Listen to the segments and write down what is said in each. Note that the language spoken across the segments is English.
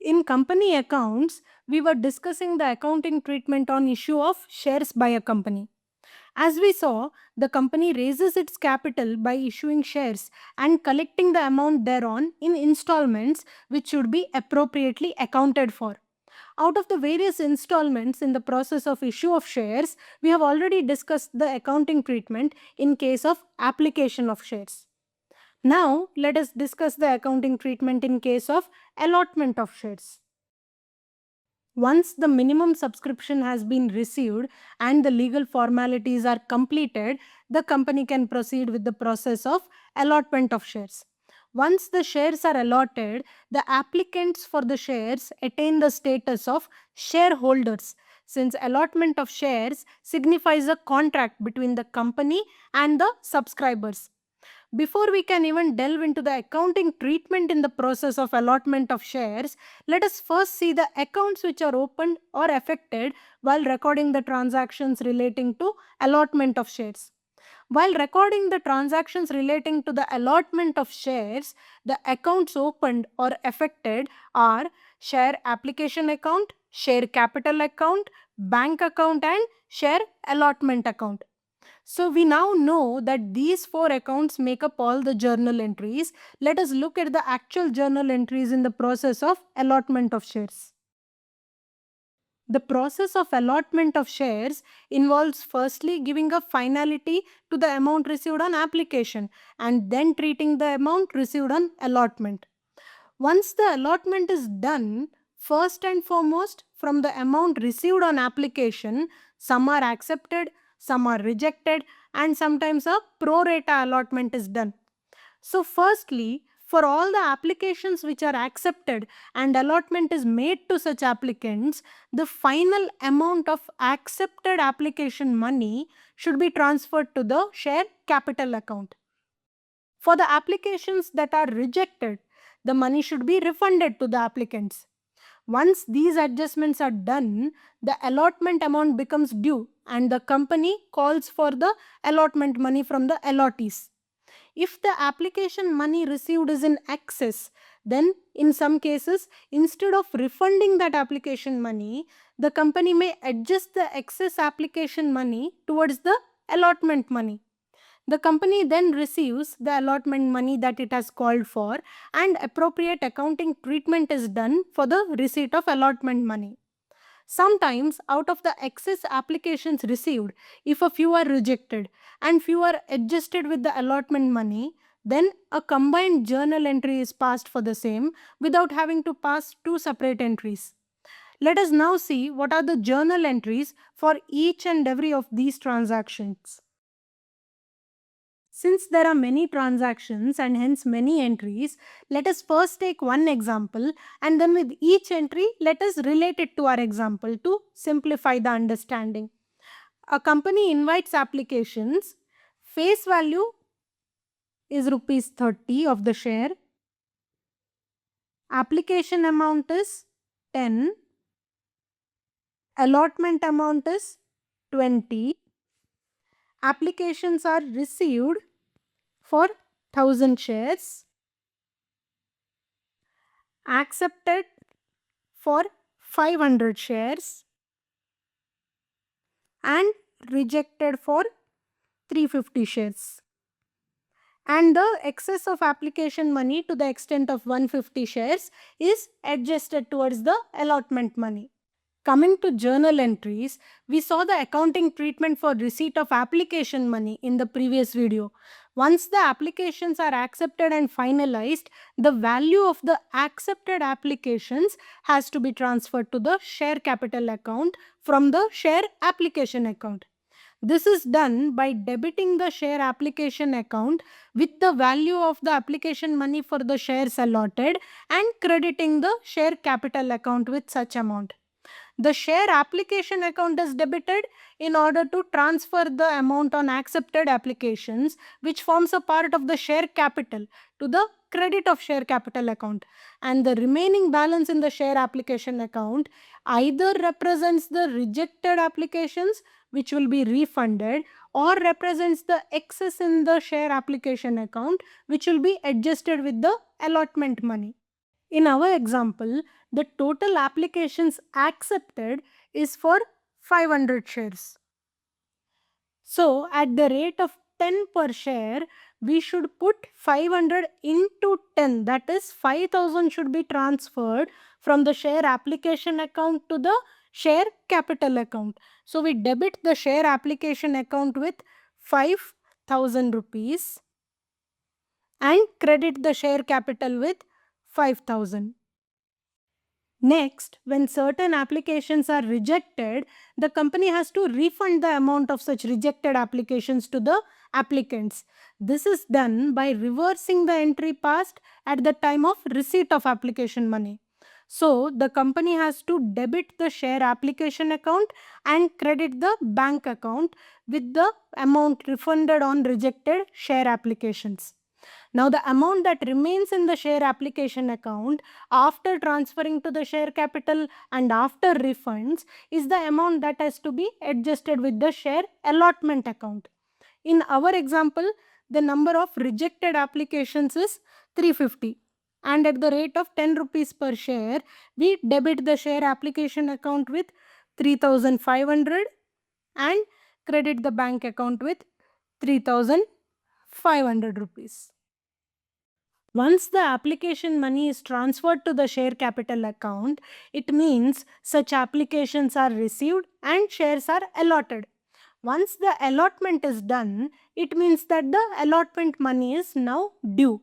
In company accounts, we were discussing the accounting treatment on issue of shares by a company. As we saw, the company raises its capital by issuing shares and collecting the amount thereon in installments which should be appropriately accounted for. Out of the various installments in the process of issue of shares, we have already discussed the accounting treatment in case of application of shares. Now, let us discuss the accounting treatment in case of allotment of shares. Once the minimum subscription has been received and the legal formalities are completed, the company can proceed with the process of allotment of shares. Once the shares are allotted, the applicants for the shares attain the status of shareholders, since allotment of shares signifies a contract between the company and the subscribers. Before we can even delve into the accounting treatment in the process of allotment of shares, let us first see the accounts which are opened or affected while recording the transactions relating to allotment of shares. While recording the transactions relating to the allotment of shares, the accounts opened or affected are share application account, share capital account, bank account, and share allotment account. So we now know that these four accounts make up all the journal entries. Let us look at the actual journal entries in the process of allotment of shares. The process of allotment of shares involves firstly giving a finality to the amount received on application and then treating the amount received on allotment. Once the allotment is done, first and foremost, from the amount received on application, some are accepted, some are rejected, and sometimes a pro rata allotment is done. So, firstly, for all the applications which are accepted and allotment is made to such applicants, the final amount of accepted application money should be transferred to the share capital account. For the applications that are rejected, the money should be refunded to the applicants. Once these adjustments are done, the allotment amount becomes due and the company calls for the allotment money from the allottees. If the application money received is in excess, then in some cases, instead of refunding that application money, the company may adjust the excess application money towards the allotment money. The company then receives the allotment money that it has called for, and appropriate accounting treatment is done for the receipt of allotment money. Sometimes, out of the excess applications received, if a few are rejected and few are adjusted with the allotment money, then a combined journal entry is passed for the same without having to pass two separate entries. Let us now see what are the journal entries for each and every of these transactions. Since there are many transactions and hence many entries, let us first take one example and then with each entry, let us relate it to our example to simplify the understanding. A company invites applications. Face value is rupees 30 of the share. Application amount is 10. Allotment amount is 20. Applications are received for 1000 shares. Accepted for 500 shares and rejected for 350 shares. And the excess of application money to the extent of 150 shares is adjusted towards the allotment money. Coming to journal entries, we saw the accounting treatment for receipt of application money in the previous video. Once the applications are accepted and finalized, the value of the accepted applications has to be transferred to the share capital account from the share application account. This is done by debiting the share application account with the value of the application money for the shares allotted and crediting the share capital account with such amount. The share application account is debited in order to transfer the amount on accepted applications, which forms a part of the share capital, to the credit of share capital account. And the remaining balance in the share application account either represents the rejected applications, which will be refunded, or represents the excess in the share application account, which will be adjusted with the allotment money. In our example, the total applications accepted is for 500 shares. So, at the rate of 10 per share, we should put 500 into 10. That is, 5,000 should be transferred from the share application account to the share capital account. So, we debit the share application account with 5,000 rupees and credit the share capital with 5,000. Next, when certain applications are rejected, the company has to refund the amount of such rejected applications to the applicants. This is done by reversing the entry passed at the time of receipt of application money. So, the company has to debit the share application account and credit the bank account with the amount refunded on rejected share applications. Now, the amount that remains in the share application account after transferring to the share capital and after refunds is the amount that has to be adjusted with the share allotment account. In our example, the number of rejected applications is 350, and at the rate of 10 rupees per share, we debit the share application account with 3,500 and credit the bank account with 3,500 rupees. Once the application money is transferred to the share capital account, it means such applications are received and shares are allotted. Once the allotment is done, it means that the allotment money is now due.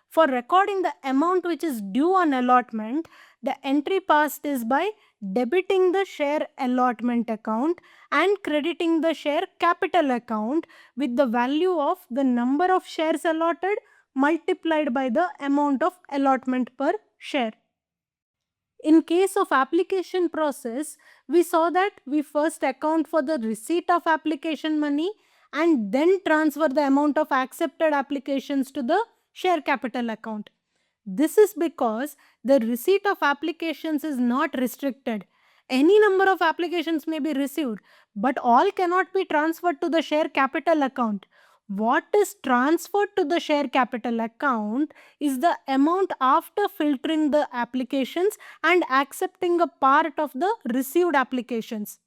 For recording the amount which is due on allotment, the entry passed is by debiting the share allotment account and crediting the share capital account with the value of the number of shares allotted multiplied by the amount of allotment per share. In case of application process, we saw that we first account for the receipt of application money and then transfer the amount of accepted applications to the share capital account. This is because the receipt of applications is not restricted. Any number of applications may be received, but all cannot be transferred to the share capital account. What is transferred to the share capital account is the amount after filtering the applications and accepting a part of the received applications.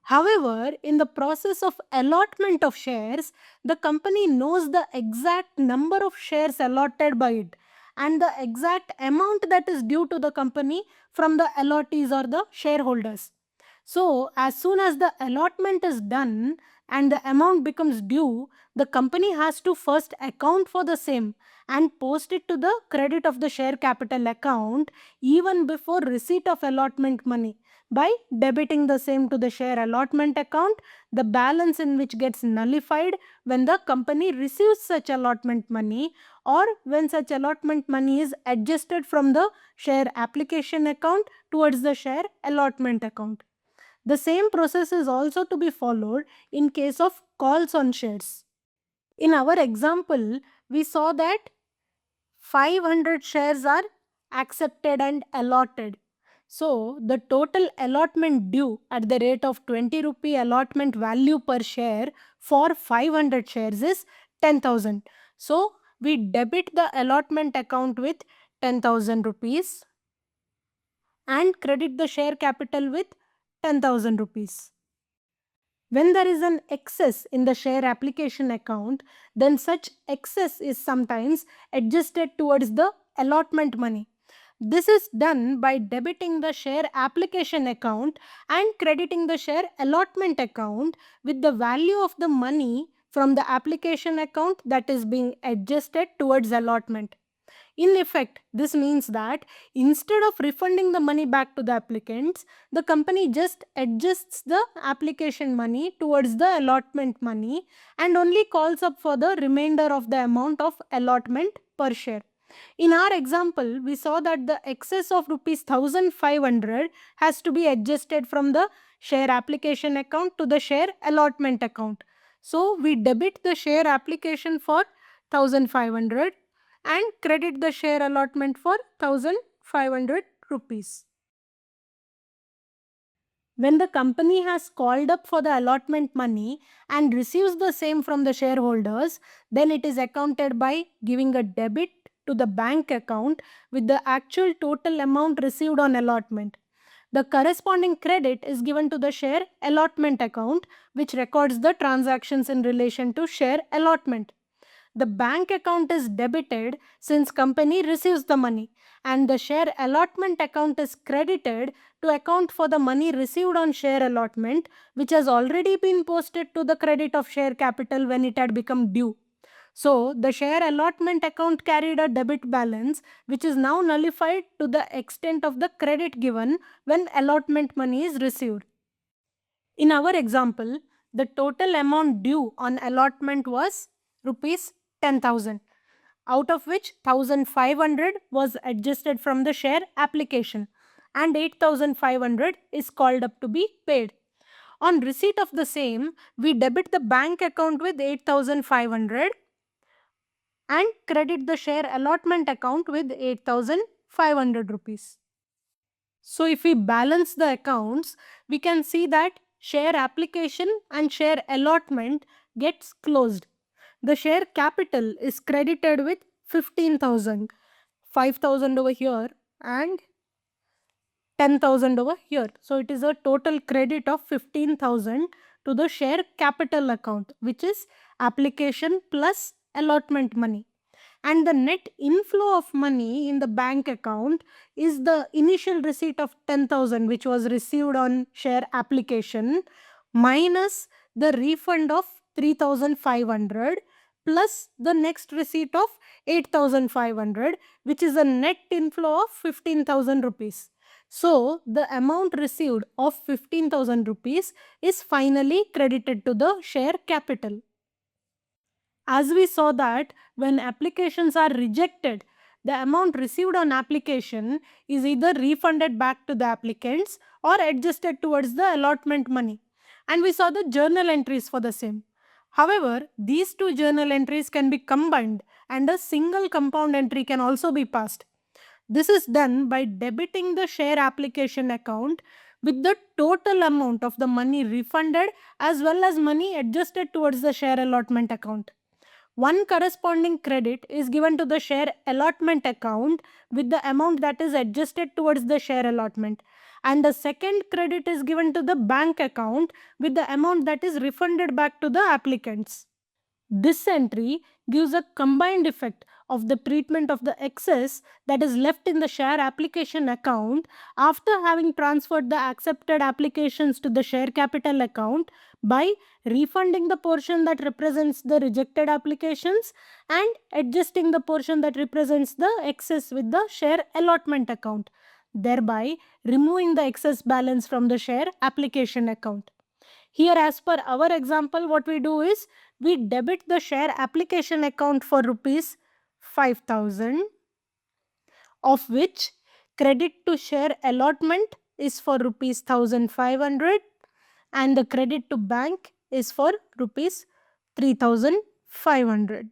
However, in the process of allotment of shares, the company knows the exact number of shares allotted by it and the exact amount that is due to the company from the allottees or the shareholders. So, as soon as the allotment is done and the amount becomes due, the company has to first account for the same and post it to the credit of the share capital account even before receipt of allotment money by debiting the same to the share allotment account, the balance in which gets nullified when the company receives such allotment money or when such allotment money is adjusted from the share application account towards the share allotment account. The same process is also to be followed in case of calls on shares. In our example, we saw that 500 shares are accepted and allotted. So, the total allotment due at the rate of 20 rupee allotment value per share for 500 shares is 10,000. So, we debit the allotment account with 10,000 rupees and credit the share capital with 10,000 rupees. When there is an excess in the share application account, then such excess is sometimes adjusted towards the allotment money. This is done by debiting the share application account and crediting the share allotment account with the value of the money from the application account that is being adjusted towards allotment. In effect, this means that instead of refunding the money back to the applicants, the company just adjusts the application money towards the allotment money and only calls up for the remainder of the amount of allotment per share. In our example, we saw that the excess of rupees 1500 has to be adjusted from the share application account to the share allotment account. So, we debit the share application for 1500 and credit the share allotment for 1500 rupees. When the company has called up for the allotment money and receives the same from the shareholders, then it is accounted by giving a debit to the bank account with the actual total amount received on allotment. The corresponding credit is given to the share allotment account, which records the transactions in relation to share allotment. The bank account is debited since company receives the money, and the share allotment account is credited to account for the money received on share allotment, which has already been posted to the credit of share capital when it had become due. So, the share allotment account carried a debit balance, which is now nullified to the extent of the credit given when allotment money is received. In our example, the total amount due on allotment was rupees 10,000, out of which 1,500 was adjusted from the share application and 8,500 is called up to be paid. On receipt of the same, we debit the bank account with 8,500 and credit the share allotment account with 8,500 rupees. So if we balance the accounts, we can see that share application and share allotment gets closed. The share capital is credited with 15,000, 5,000 over here and 10,000 over here. So it is a total credit of 15,000 to the share capital account, which is application plus allotment money. And the net inflow of money in the bank account is the initial receipt of 10,000 which was received on share application minus the refund of 3,500 plus the next receipt of 8,500, which is a net inflow of 15,000 rupees. So, the amount received of 15,000 rupees is finally credited to the share capital. As we saw that when applications are rejected, the amount received on application is either refunded back to the applicants or adjusted towards the allotment money. And we saw the journal entries for the same. However, these two journal entries can be combined and a single compound entry can also be passed. This is done by debiting the share application account with the total amount of the money refunded as well as money adjusted towards the share allotment account. One corresponding credit is given to the share allotment account with the amount that is adjusted towards the share allotment, and the second credit is given to the bank account with the amount that is refunded back to the applicants. This entry gives a combined effect of the treatment of the excess that is left in the share application account after having transferred the accepted applications to the share capital account by refunding the portion that represents the rejected applications and adjusting the portion that represents the excess with the share allotment account, thereby removing the excess balance from the share application account. Here, as per our example, what we do is we debit the share application account for rupees 5,000, of which credit to share allotment is for rupees 1,500 and the credit to bank is for rupees 3,500.